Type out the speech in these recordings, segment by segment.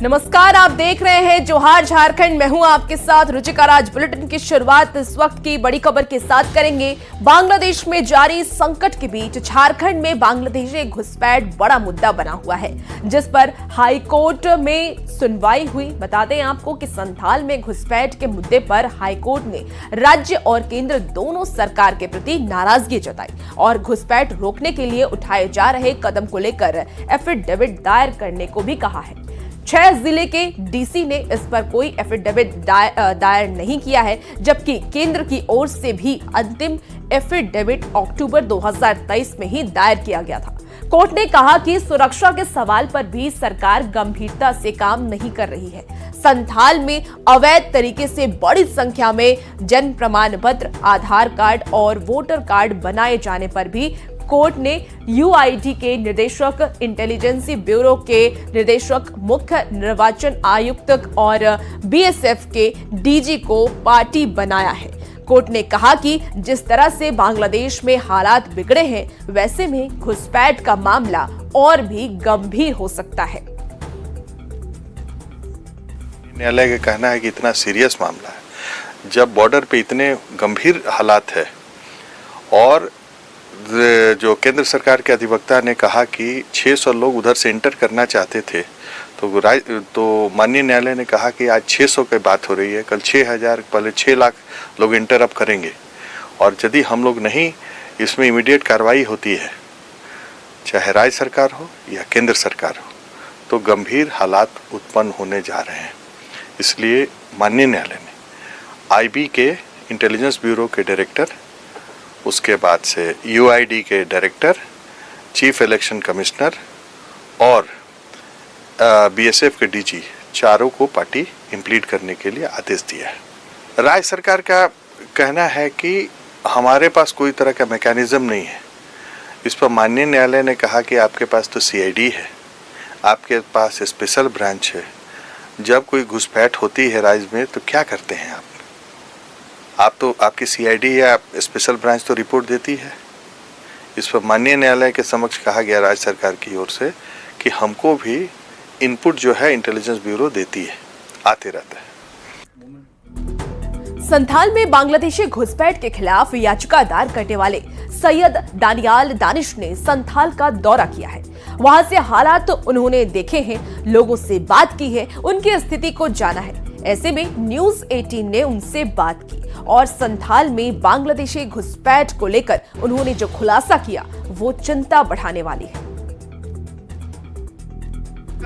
नमस्कार, आप देख रहे हैं जोहार झारखंड। मैं हूं आपके साथ रुचिका राज। बुलेटिन की शुरुआत इस वक्त की बड़ी खबर के साथ करेंगे। बांग्लादेश में जारी संकट के बीच झारखंड में बांग्लादेशी घुसपैठ बड़ा मुद्दा बना हुआ है, जिस पर हाई कोर्ट में सुनवाई हुई। बता दें आपको कि संथाल में घुसपैठ के मुद्दे पर हाई कोर्ट ने राज्य और केंद्र दोनों सरकार के प्रति नाराजगी जताई और घुसपैठ रोकने के लिए उठाए जा रहे कदम को लेकर एफिडेविट दायर करने को भी कहा है। 6 जिले के डीसी ने इस पर कोई एफिडेविट दायर नहीं किया है, जबकि केंद्र की ओर से भी अंतिम एफिडेविट अक्टूबर 2023 में ही दायर किया गया था। कोर्ट ने कहा कि सुरक्षा के सवाल पर भी सरकार गंभीरता से काम नहीं कर रही है। संथाल में अवैध तरीके से बड़ी संख्या में जन्म प्रमाण पत्र, आधार कार्ड और वोटर कार्ड बनाए जाने पर भी कोर्ट ने यूआईडी के निदेशक, इंटेलिजेंस ब्यूरो के निदेशक, मुख्य निर्वाचन आयुक्त और बीएसएफ के डीजी को पार्टी बनाया है। कोर्ट ने कहा कि जिस तरह से बांग्लादेश में हालात बिगड़े हैं, वैसे में घुसपैठ का मामला और भी गंभीर हो सकता है। न्यायालय का कहना है कि इतना सीरियस मामला है, जब बॉर्डर पे इतने गंभीर हालात है और जो केंद्र सरकार के अधिवक्ता ने कहा कि 600 लोग उधर से एंटर करना चाहते थे, तो माननीय न्यायालय ने कहा कि आज 600 की बात हो रही है, कल 6000, पहले 6 लाख लोग एंटर अप करेंगे और यदि हम लोग नहीं इसमें इमीडिएट कार्रवाई होती है, चाहे राज्य सरकार हो या केंद्र सरकार हो, तो गंभीर हालात उत्पन्न होने जा रहे हैं। इसलिए माननीय न्यायालय ने आईबी के इंटेलिजेंस ब्यूरो के डायरेक्टर, उसके बाद से यूआईडी के डायरेक्टर, चीफ इलेक्शन कमिश्नर और बीएसएफ के डीजी, चारों को पार्टी इम्प्लीड करने के लिए आदेश दिया है। राज्य सरकार का कहना है कि हमारे पास कोई तरह का मैकेनिज्म नहीं है। इस पर माननीय न्यायालय ने कहा कि आपके पास तो सीआईडी है, आपके पास स्पेशल ब्रांच है। जब कोई घुसपैठ होती है राज्य में तो क्या करते हैं आप तो आपकी सीआईडी या स्पेशल ब्रांच तो रिपोर्ट देती है। इस पर माननीय न्यायालय के समक्ष कहा गया राज्य सरकार की ओर से कि हमको भी इनपुट जो है इंटेलिजेंस ब्यूरो देती है, आते रहता है। संथाल में बांग्लादेशी घुसपैठ के खिलाफ याचिका दायर करने वाले सैयद दानियाल दानिश ने संथाल का दौरा किया है। वहां से हालात तो उन्होंने देखे हैं, लोगों से बात की है, उनकी स्थिति को जाना है। ऐसे में न्यूज 18 ने उनसे बात की और संथाल में बांग्लादेशी घुसपैठ को लेकर उन्होंने जो खुलासा किया वो चिंता बढ़ाने वाली है।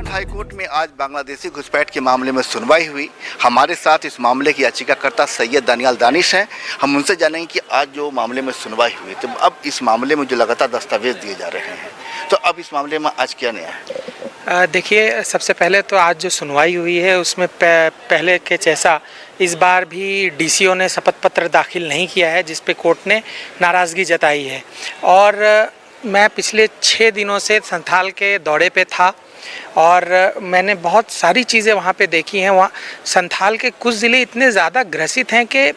हाई कोर्ट में आज बांग्लादेशी घुसपैठ के मामले में सुनवाई हुई। हमारे साथ इस मामले की याचिकाकर्ता सैयद दानियाल दानिश हैं। हम उनसे जानेंगे कि आज जो मामले में सुनवाई हुई, तो अब इस मामले में जो लगातार दस्तावेज दिए जा रहे हैं, तो अब इस मामले में आज क्या नया है? देखिए, सबसे पहले तो आज जो सुनवाई हुई है उसमें पहले के जैसा इस बार भी डीसीओ ने शपथ पत्र दाखिल नहीं किया है, जिस पे कोर्ट ने नाराज़गी जताई है। और मैं पिछले 6 दिनों से संथाल के दौरे पे था और मैंने बहुत सारी चीज़ें वहाँ पे देखी हैं। वहाँ संथाल के कुछ ज़िले इतने ज़्यादा ग्रसित हैं कि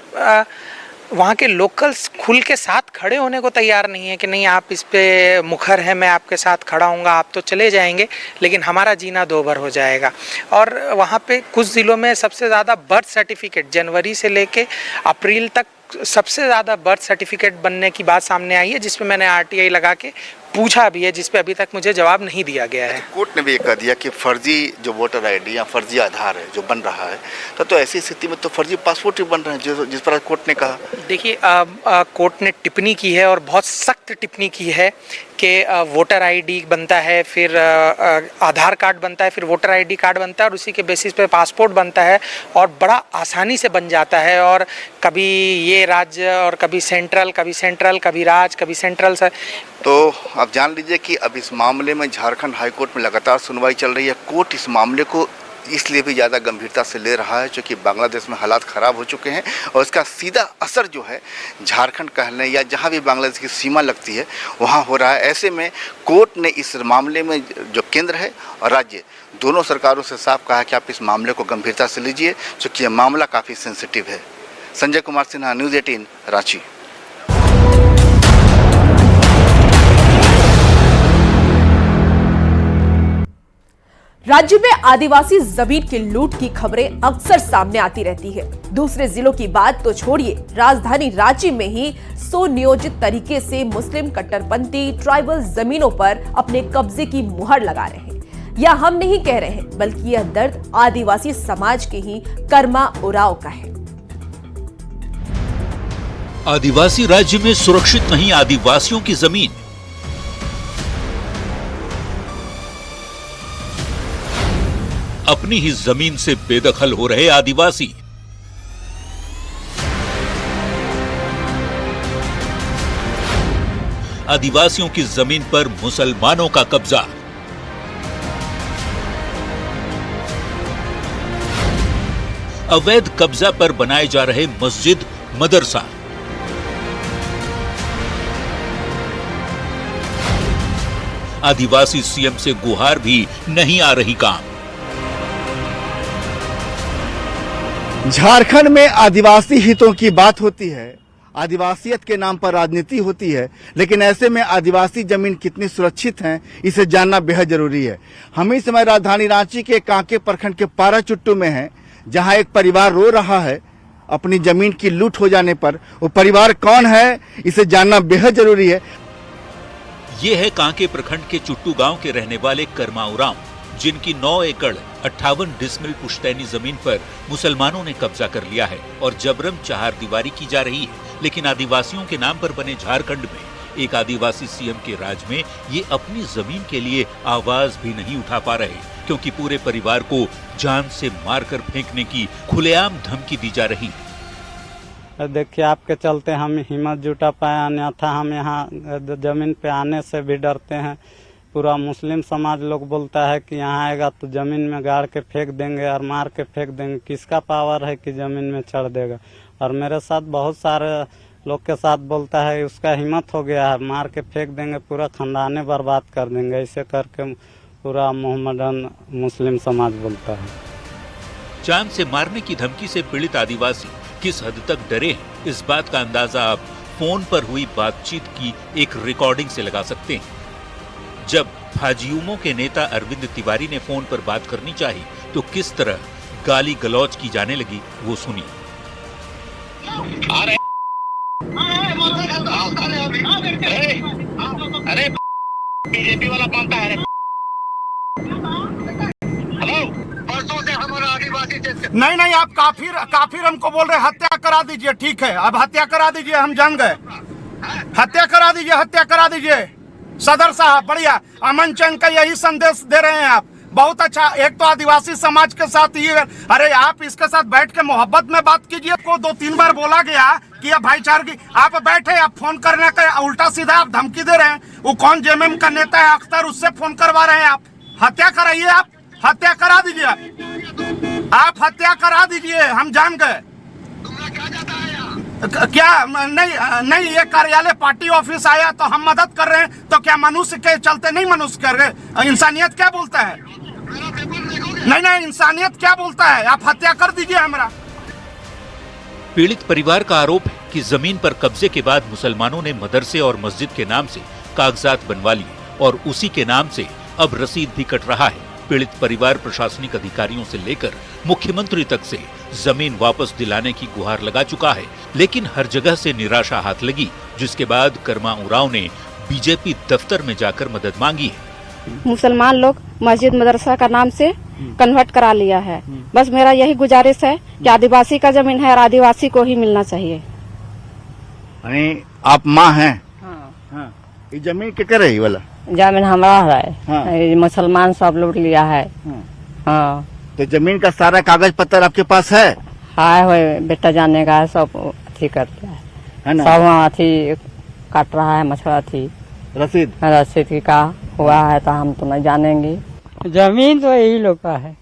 वहाँ के लोकल्स खुल के साथ खड़े होने को तैयार नहीं है कि नहीं, आप इस पे मुखर हैं, मैं आपके साथ खड़ा हूँगा, आप तो चले जाएंगे लेकिन हमारा जीना दोभर हो जाएगा। और वहाँ पे कुछ ज़िलों में सबसे ज़्यादा बर्थ सर्टिफिकेट जनवरी से लेके अप्रैल तक सबसे ज़्यादा बर्थ सर्टिफिकेट बनने की बात सामने आई है, जिसपे मैंने आरटीआई लगा के पूछा भी है, जिसपे अभी तक मुझे जवाब नहीं दिया गया है। कोर्ट ने भी ये कह दिया कि फर्जी जो वोटर आईडी या फर्जी आधार है जो बन रहा है, तो ऐसी स्थिति में तो फर्जी पासपोर्ट ही बन रहे हैं, जिस पर कोर्ट ने कहा। देखिए, कोर्ट ने टिप्पणी की है और बहुत सख्त टिप्पणी की है कि वोटर आईडी बनता है, फिर आधार कार्ड बनता है, फिर वोटर आईडी कार्ड बनता है और उसी के बेसिस पे पासपोर्ट बनता है और बड़ा आसानी से बन जाता है। और कभी ये राज्य और कभी सेंट्रल, कभी राज्य, कभी सेंट्रल से। तो आप जान लीजिए कि अब इस मामले में झारखंड हाई कोर्ट में लगातार सुनवाई चल रही है। कोर्ट इस मामले को इसलिए भी ज़्यादा गंभीरता से ले रहा है क्योंकि बांग्लादेश में हालात ख़राब हो चुके हैं और इसका सीधा असर जो है झारखंड कह लें या जहाँ भी बांग्लादेश की सीमा लगती है वहाँ हो रहा है। ऐसे में कोर्ट ने इस मामले में जो केंद्र है और राज्य दोनों सरकारों से साफ कहा कि आप इस मामले को गंभीरता से लीजिए, क्योंकि यह मामला काफ़ी सेंसिटिव है। संजय कुमार सिन्हा, न्यूज़ 18, रांची। राज्य में आदिवासी जमीन की लूट की खबरें अक्सर सामने आती रहती है। दूसरे जिलों की बात तो छोड़िए, राजधानी रांची में ही सुनियोजित तरीके से मुस्लिम कट्टरपंथी ट्राइबल जमीनों पर अपने कब्जे की मुहर लगा रहे हैं। यह हम नहीं कह रहे हैं, बल्कि यह दर्द आदिवासी समाज के ही कर्मा उराव का है। आदिवासी राज्य में सुरक्षित नहीं आदिवासियों की जमीन। अपनी ही जमीन से बेदखल हो रहे आदिवासी। आदिवासियों की जमीन पर मुसलमानों का कब्जा। अवैध कब्जा पर बनाए जा रहे मस्जिद, मदरसा। आदिवासी सीएम से गुहार भी नहीं आ रही काम। झारखंड में आदिवासी हितों की बात होती है, आदिवासियत के नाम पर राजनीति होती है, लेकिन ऐसे में आदिवासी जमीन कितनी सुरक्षित है इसे जानना बेहद जरूरी है। हम इस समय राजधानी रांची के कांके प्रखंड के पाराचुट्टू में हैं, जहां एक परिवार रो रहा है अपनी जमीन की लूट हो जाने पर। वो परिवार कौन है इसे जानना बेहद जरूरी है। ये है कांके प्रखंड के चुट्टू गांव के रहने वाले कर्मा उरांव, जिनकी 9 एकड़ 58 डिसमिल पुश्तैनी जमीन पर मुसलमानों ने कब्जा कर लिया है और जबरन चहारदीवारी की जा रही है। लेकिन आदिवासियों के नाम पर बने झारखंड में एक आदिवासी सीएम के राज में ये अपनी जमीन के लिए आवाज भी नहीं उठा पा रहे, क्योंकि पूरे परिवार को जान से मारकर फेंकने की खुलेआम धमकी दी जा रही है। देखिए, आपके चलते हम हिम्मत जुटा पाए, अन्यथा हम यहाँ जमीन पे आने से भी डरते हैं। पूरा मुस्लिम समाज लोग बोलता है कि यहाँ आएगा तो जमीन में गाड़ के फेंक देंगे और मार के फेंक देंगे। किसका पावर है कि जमीन में चढ़ देगा? और मेरे साथ बहुत सारे लोग के साथ बोलता है उसका हिम्मत हो गया है, मार के फेंक देंगे, पूरा खानदाने बर्बाद कर देंगे। ऐसे करके पूरा मोहम्मदन मुस्लिम समाज बोलता है। जान से मारने की धमकी से पीड़ित आदिवासी किस हद तक डरे हैं, इस बात का अंदाजा आप फोन पर हुई बातचीत की एक रिकॉर्डिंग से लगा सकते हैं। जब भाजयुमो के नेता अरविंद तिवारी ने फोन पर बात करनी चाहिए तो किस तरह गाली गलौज की जाने लगी, वो सुनिए। अरे बीजेपी वाला बनता है। हेलो, परसों से हमारा आदिवासी नहीं, आप काफिर हमको बोल रहे हत्या करा दीजिए। ठीक है, अब हत्या करा दीजिए, हम जान गए। हत्या करा दीजिए सदर साहब, बढ़िया। अमन चैन का यही संदेश दे रहे हैं आप, बहुत अच्छा। एक तो आदिवासी समाज के साथ ये, अरे आप इसके साथ बैठ के मोहब्बत में बात कीजिए। को 2-3 बार बोला गया कि अब भाईचारे की, आप बैठे, आप फोन करने का उल्टा सीधा आप धमकी दे रहे हैं। वो कौन जेएमएम का नेता है अख्तर, उससे फोन करवा रहे हैं आप। हत्या कराइए, आप हत्या करा दीजिए, आप हत्या करा दीजिए, हम जान गए। क्या नहीं, ये कार्यालय पार्टी ऑफिस आया तो हम मदद कर रहे हैं, तो क्या मनुष्य के चलते नहीं मनुष्य कर रहे? इंसानियत क्या बोलता है? नहीं, इंसानियत क्या बोलता है? आप हत्या कर दीजिए हमारा। पीड़ित परिवार का आरोप है कि जमीन पर कब्जे के बाद मुसलमानों ने मदरसे और मस्जिद के नाम से कागजात बनवा लिए और उसी के नाम से अब रसीद भी कट रहा है। पीड़ित परिवार प्रशासनिक अधिकारियों से लेकर मुख्यमंत्री तक से जमीन वापस दिलाने की गुहार लगा चुका है, लेकिन हर जगह से निराशा हाथ लगी, जिसके बाद कर्मा उरांव ने बीजेपी दफ्तर में जाकर मदद मांगी है। मुसलमान लोग मस्जिद मदरसा का नाम से कन्वर्ट करा लिया है। बस मेरा यही गुजारिश है कि आदिवासी का जमीन है और आदिवासी को ही मिलना चाहिए। आप माँ हैं? हाँ। ये जमीन क्या करे वाला? जमीन हमारा है। हाँ। मुसलमान सब लूट लिया है। हाँ। तो जमीन का सारा कागज पत्र आपके पास है? है, बेटा जाने का है, सब अथी कर लिया है ना? सब अथी काट रहा है, मछली अथी रसीद का हुआ है, तो हम तो नहीं जानेंगे। जमीन तो यही लोग का है।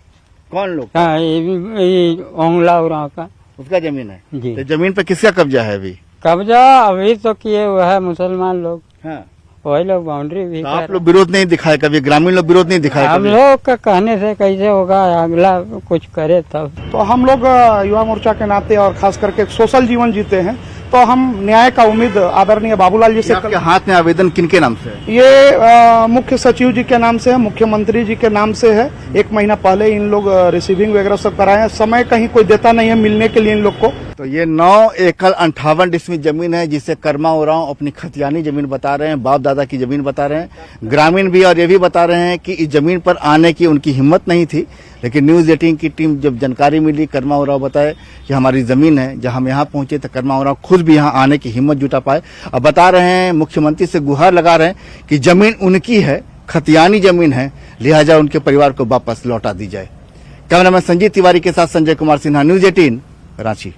कौन लोग? हाँ, ये ओंगला उरांव का, उसका जमीन है जी। तो जमीन पे किसका कब्जा है अभी? कब्जा अभी तो किए हुए है मुसलमान लोग। हाँ। वही लोग बाउंड्री भी तो आप लोग विरोध नहीं दिखाए कभी? ग्रामीण लोग विरोध नहीं दिखाए? हम लोग का कहने से कैसे होगा, अगला कुछ करे तब। तो हम लोग युवा मोर्चा के नाते और खास करके सोशल जीवन जीते हैं, तो हम न्याय का उम्मीद आदरणीय बाबूलाल जी से आपके हाथ में आवेदन किनके नाम से है? ये मुख्य सचिव जी के नाम से है, मुख्यमंत्री जी के नाम से है। 1 महीना पहले इन लोग रिसीविंग वगैरह सब कराए हैं। समय कहीं कोई देता नहीं है मिलने के लिए इन लोग को। तो ये 9 एकड़ 58 डिसमिल जमीन है, जिसे कर्मा उरांव अपनी खतियानी जमीन बता रहे हैं, बाप दादा की जमीन बता रहे हैं। ग्रामीण भी और ये भी बता रहे हैं कि इस जमीन पर आने की उनकी हिम्मत नहीं थी, लेकिन न्यूज 18 की टीम जब जानकारी मिली, कर्मा उरांव बताए कि हमारी जमीन है। जब हम यहाँ पहुंचे तो कर्मा उरांव खुद भी यहाँ आने की हिम्मत जुटा पाए। अब बता रहे हैं, मुख्यमंत्री से गुहार लगा रहे हैं कि जमीन उनकी है, खतियानी जमीन है, लिहाजा उनके परिवार को वापस लौटा दी जाए। कैमरामैन संजीव तिवारी के साथ संजय कुमार सिन्हा, न्यूज 18 रांची।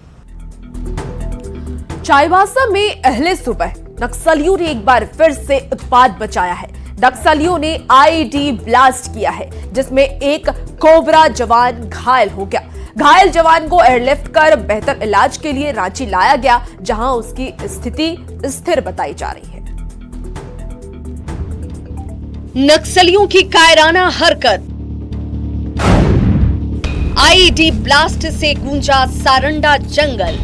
चाईबासा में अहले सुबह नक्सलियों ने एक बार फिर से उत्पात मचाया है। नक्सलियों ने आईईडी ब्लास्ट किया है, जिसमें एक कोबरा जवान घायल हो गया। घायल जवान को एयरलिफ्ट कर बेहतर इलाज के लिए रांची लाया गया, जहां उसकी स्थिति स्थिर बताई जा रही है। नक्सलियों की कायराना हरकत, आईईडी ब्लास्ट से गूंजा सारंडा जंगल।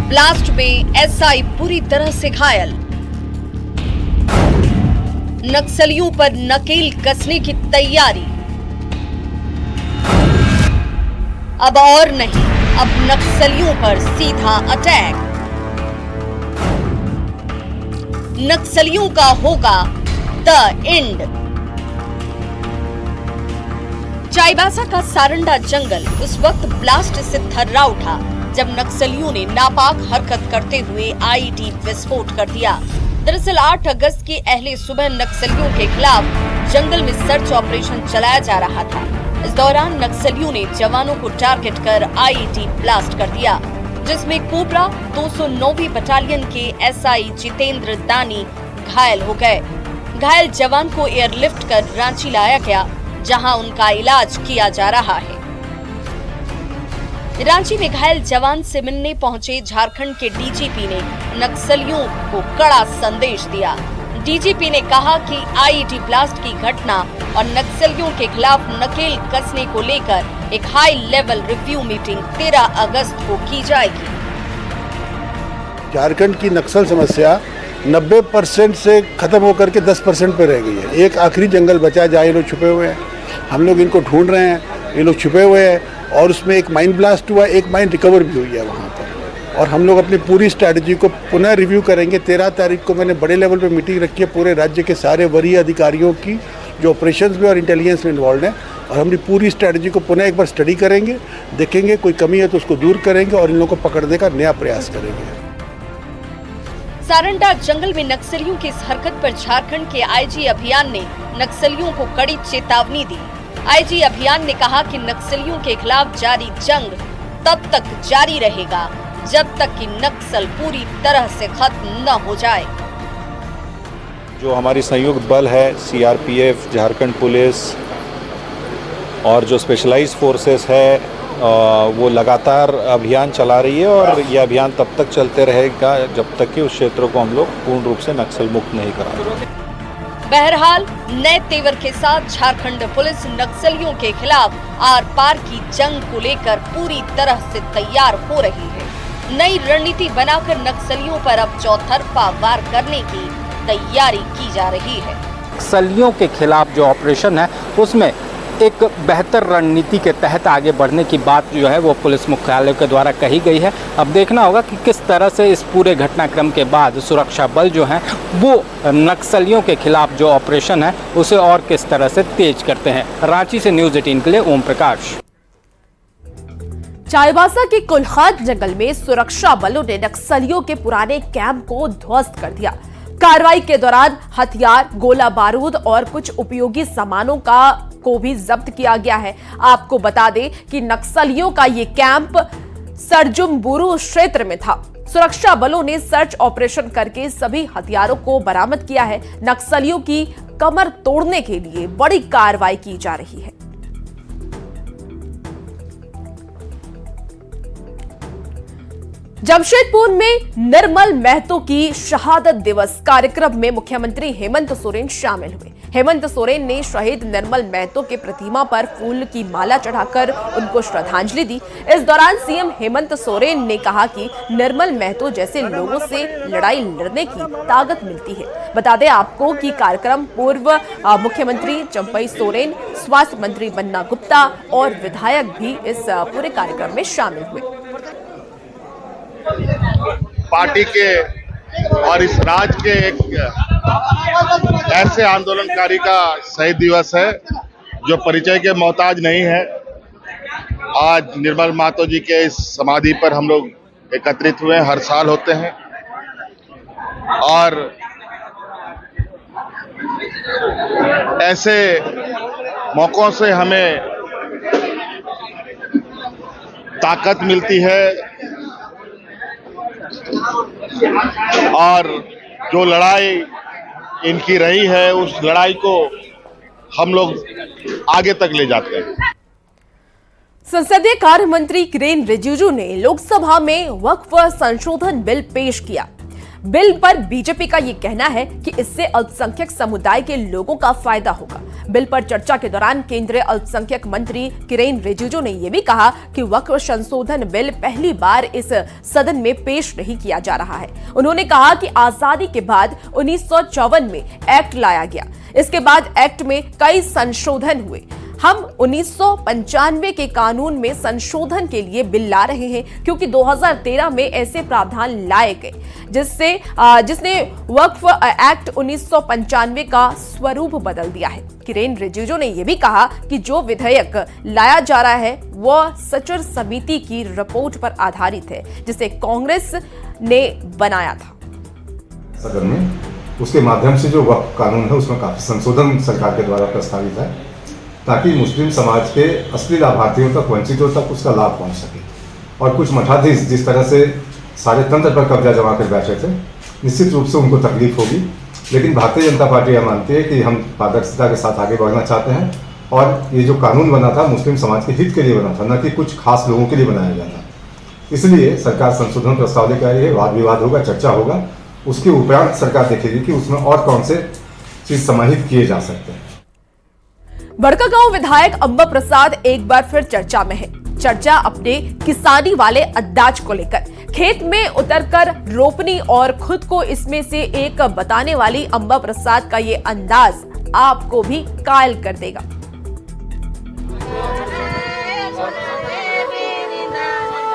ब्लास्ट में एसआई बुरी तरह से घायल। नक्सलियों पर नकेल कसने की तैयारी। अब और नहीं, अब नक्सलियों पर सीधा अटैक। नक्सलियों का होगा द एंड। चाईबासा का सारंडा जंगल उस वक्त ब्लास्ट से थर्रा उठा जब नक्सलियों ने नापाक हरकत करते हुए आईईडी विस्फोट कर दिया। दरअसल 8 अगस्त की अहले सुबह नक्सलियों के खिलाफ जंगल में सर्च ऑपरेशन चलाया जा रहा था। इस दौरान नक्सलियों ने जवानों को टारगेट कर आईईडी ब्लास्ट कर दिया, जिसमें कोबरा 209वीं बटालियन के एसआई जितेंद्र दानी घायल हो गए। घायल जवान को एयरलिफ्ट कर रांची लाया गया, जहां उनका इलाज किया जा रहा है। रांची में घायल जवान से मिलने पहुंचे झारखंड के डीजीपी ने नक्सलियों को कड़ा संदेश दिया। डीजीपी ने कहा कि आईईडी ब्लास्ट की घटना और नक्सलियों के खिलाफ नकेल कसने को लेकर एक हाई लेवल रिव्यू मीटिंग 13 अगस्त को की जाएगी। झारखंड की नक्सल समस्या 90% से खत्म होकर के 10% पे रह गई है। एक आखिरी जंगल बचा है जहाँ ये लोग छुपे हुए हैं। हम लोग इनको ढूंढ रहे हैं, ये लोग छुपे हुए हैं। और उसमें एक माइन ब्लास्ट हुआ, एक माइन रिकवर भी हुई है वहाँ पर। और हम लोग अपनी पूरी स्ट्रैटेजी को पुनः रिव्यू करेंगे। 13 तारीख को मैंने बड़े लेवल पे मीटिंग रखी है पूरे राज्य के सारे वरीय अधिकारियों की, जो ऑपरेशंस में और इंटेलिजेंस में इन्वॉल्व हैं। और हम पूरी स्ट्रैटेजी को पुनः एक बार स्टडी करेंगे, देखेंगे कोई कमी है तो उसको दूर करेंगे और इन लोगों को पकड़ने का नया प्रयास करेंगे। सारंडा जंगल में नक्सलियों की इस हरकत पर झारखंड के आईजी अभियान ने नक्सलियों को कड़ी चेतावनी दी। आईजी अभियान ने कहा कि नक्सलियों के खिलाफ जारी जंग तब तक जारी रहेगा जब तक कि नक्सल पूरी तरह से खत्म न हो जाए। जो हमारी संयुक्त बल है, सीआरपीएफ, झारखंड पुलिस और जो स्पेशलाइज्ड फोर्सेस है, वो लगातार अभियान चला रही है और यह अभियान तब तक चलते रहेगा जब तक कि उस क्षेत्रों को हम लोग पूर्ण रूप से नक्सल मुक्त नहीं करा। बहरहाल नए तेवर के साथ झारखंड पुलिस नक्सलियों के खिलाफ आर पार की जंग को लेकर पूरी तरह से तैयार हो रही है। नई रणनीति बनाकर नक्सलियों पर अब चौतरफा वार करने की तैयारी की जा रही है। नक्सलियों के खिलाफ जो ऑपरेशन है उसमें एक बेहतर रणनीति के तहत आगे बढ़ने की बात जो है वो पुलिस मुख्यालय के द्वारा कही गई है। अब देखना होगा कि किस तरह से इस पूरे घटनाक्रम के बाद सुरक्षा बल जो हैं वो नक्सलियों के खिलाफ जो ऑपरेशन है उसे और किस तरह से तेज करते हैं। रांची से न्यूज़ 18 के लिए ओम प्रकाश। चाईबासा के कुल्हाद जंगल में सुरक्षा बलों ने नक्सलियों के पुराने कैंप को ध्वस्त कर दिया। कार्रवाई के दौरान हथियार, गोला बारूद और कुछ उपयोगी सामानों को भी जब्त किया गया है। आपको बता दें कि नक्सलियों का ये कैंप सरजुमबुरु क्षेत्र में था। सुरक्षा बलों ने सर्च ऑपरेशन करके सभी हथियारों को बरामद किया है। नक्सलियों की कमर तोड़ने के लिए बड़ी कार्रवाई की जा रही है। जमशेदपुर में निर्मल महतो की शहादत दिवस कार्यक्रम में मुख्यमंत्री हेमंत सोरेन शामिल हुए। हेमंत सोरेन ने शहीद निर्मल महतो के प्रतिमा पर फूल की माला चढ़ाकर उनको श्रद्धांजलि दी। इस दौरान सीएम हेमंत सोरेन ने कहा कि निर्मल महतो जैसे लोगों से लड़ाई लड़ने की ताकत मिलती है। बता दें आपको कि कार्यक्रम पूर्व मुख्यमंत्री चंपई सोरेन, स्वास्थ्य मंत्री बन्ना गुप्ता और विधायक भी इस पूरे कार्यक्रम में शामिल हुए। पार्टी के और इस राज्य के एक ऐसे आंदोलनकारी का शहीद दिवस है जो परिचय के मोहताज नहीं है। आज निर्मल महतो जी के इस समाधि पर हम लोग एकत्रित हुए, हर साल होते हैं और ऐसे मौकों से हमें ताकत मिलती है और जो लड़ाई इनकी रही है उस लड़ाई को हम लोग आगे तक ले जाते हैं। संसदीय कार्य मंत्री किरेन रिजिजू ने लोकसभा में वक्फ संशोधन बिल पेश किया। बिल पर बीजेपी का ये कहना है कि इससे अल्पसंख्यक समुदाय के लोगों का फायदा होगा। बिल पर चर्चा के दौरान केंद्रीय अल्पसंख्यक मंत्री किरेन रिजिजू ने यह भी कहा कि वक्फ संशोधन बिल पहली बार इस सदन में पेश नहीं किया जा रहा है। उन्होंने कहा कि आजादी के बाद 1954 में एक्ट लाया गया, इसके बाद एक्ट में कई संशोधन हुए। हम 1995 के कानून में संशोधन के लिए बिल ला रहे हैं क्योंकि 2013 में ऐसे प्रावधान लाए गए जिसने वक्फ एक्ट 1995 का स्वरूप बदल दिया है। किरेन रिजिजू ने यह भी कहा कि जो विधेयक लाया जा रहा है वह सचर समिति की रिपोर्ट पर आधारित है जिसे कांग्रेस ने बनाया था। सदन में उसके माध्यम से जो वक्फ कानून है उसमें काफी संशोधन सरकार के द्वारा प्रस्तावित है ताकि मुस्लिम समाज के असली लाभार्थियों तक, वंचितों तक उसका लाभ पहुंच सके। और कुछ मठाधीश जिस तरह से सारे तंत्र पर कब्जा जमा कर बैठे थे, निश्चित रूप से उनको तकलीफ होगी, लेकिन भारतीय जनता पार्टी यह मानती है कि हम पारदर्शिता के साथ आगे बढ़ना चाहते हैं और ये जो कानून बना था मुस्लिम समाज के हित के लिए बना था, न कि कुछ खास लोगों के लिए बनाया गया था। इसलिए सरकार संशोधन प्रस्ताव लेकर आई है, वाद विवाद होगा, चर्चा होगा, उसके उपरांत सरकार देखेगी कि उसमें और कौन से चीज समाहित किए जा सकते हैं। बड़कागांव विधायक अंबा प्रसाद एक बार फिर चर्चा में है। चर्चा अपने किसानी वाले अंदाज को लेकर। खेत में उतरकर रोपनी और खुद को इसमें से एक बताने वाली अंबा प्रसाद का ये अंदाज आपको भी कायल कर देगा।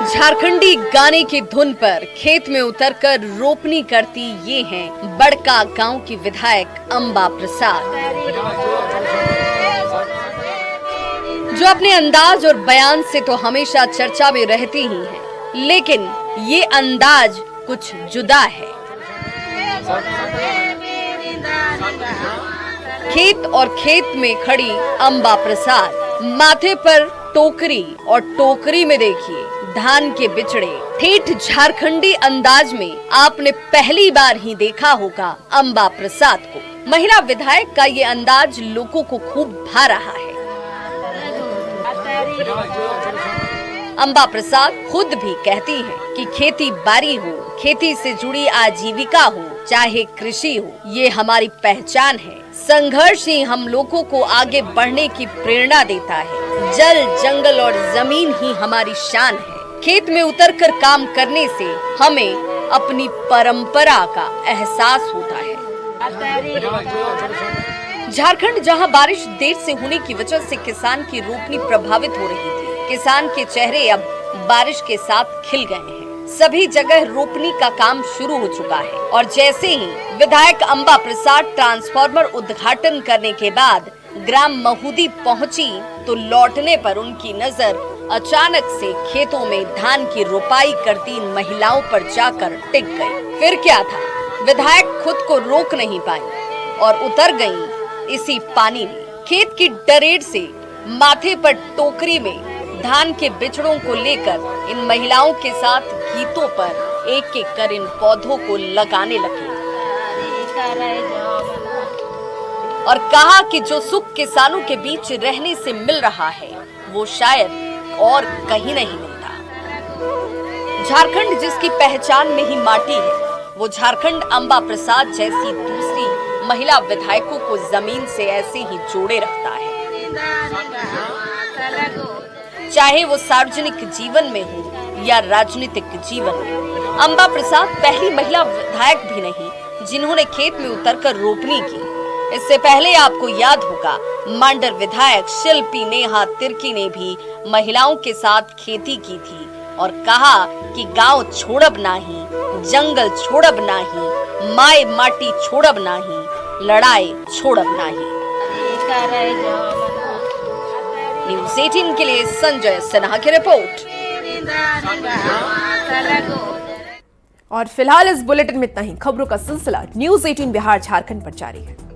झारखंडी गाने की धुन पर खेत में उतरकर रोपनी करती ये हैं बड़कागांव की विधायक अंबा प्रसाद, जो अपने अंदाज और बयान से तो हमेशा चर्चा में रहती ही हैं, लेकिन ये अंदाज कुछ जुदा है। खेत और खेत में खड़ी अंबा प्रसाद, माथे पर टोकरी और टोकरी में देखिए धान के बिचड़े। ठेठ झारखंडी अंदाज में आपने पहली बार ही देखा होगा अंबा प्रसाद को। महिला विधायक का ये अंदाज लोगों को खूब भा रहा है। अंबा प्रसाद खुद भी कहती हैं कि खेती बाड़ी हो, खेती से जुड़ी आजीविका हो, चाहे कृषि हो, ये हमारी पहचान है। संघर्ष ही हम लोगों को आगे बढ़ने की प्रेरणा देता है। जल, जंगल और जमीन ही हमारी शान है। खेत में उतरकर काम करने से हमें अपनी परंपरा का एहसास होता है। झारखंड जहां बारिश देर से होने की वजह से किसान की रोपनी प्रभावित हो रही थी, किसान के चेहरे अब बारिश के साथ खिल गए हैं। सभी जगह रोपनी का काम शुरू हो चुका है और जैसे ही विधायक अंबा प्रसाद ट्रांसफार्मर उद्घाटन करने के बाद ग्राम महूदी पहुंची तो लौटने पर उनकी नजर अचानक से खेतों में धान की रोपाई करती महिलाओं पर जाकर टिक गई। फिर क्या था, विधायक खुद को रोक नहीं पाई और उतर गई इसी पानी में। खेत की डरेड से माथे पर टोकरी में धान के बिचड़ों को लेकर इन महिलाओं के साथ गीतों पर एक एक कर इन पौधों को लगाने लगी और कहा कि जो सुख किसानों के बीच रहने से मिल रहा है वो शायद और कहीं नहीं मिलता। झारखंड जिसकी पहचान में ही माटी है, वो झारखंड अंबा प्रसाद जैसी दूसरी महिला विधायकों को जमीन से ऐसे ही जोड़े रखता है, चाहे वो सार्वजनिक जीवन में हो या राजनीतिक जीवन में। अंबा प्रसाद पहली महिला विधायक भी नहीं जिन्होंने खेत में उतरकर रोपनी की। इससे पहले आपको याद होगा मांडर विधायक शिल्पी नेहा तिर्की ने भी महिलाओं के साथ खेती की थी और कहा कि गांव छोड़ब नाही, जंगल छोड़ब नाही, माए माटी छोड़ब नाही, लड़ाई छोड़ब नाही। न्यूज़ 18 के लिए संजय सिन्हा की रिपोर्ट। और फिलहाल इस बुलेटिन में इतना ही। खबरों का सिलसिला न्यूज़ 18 बिहार झारखंड पर जारी है।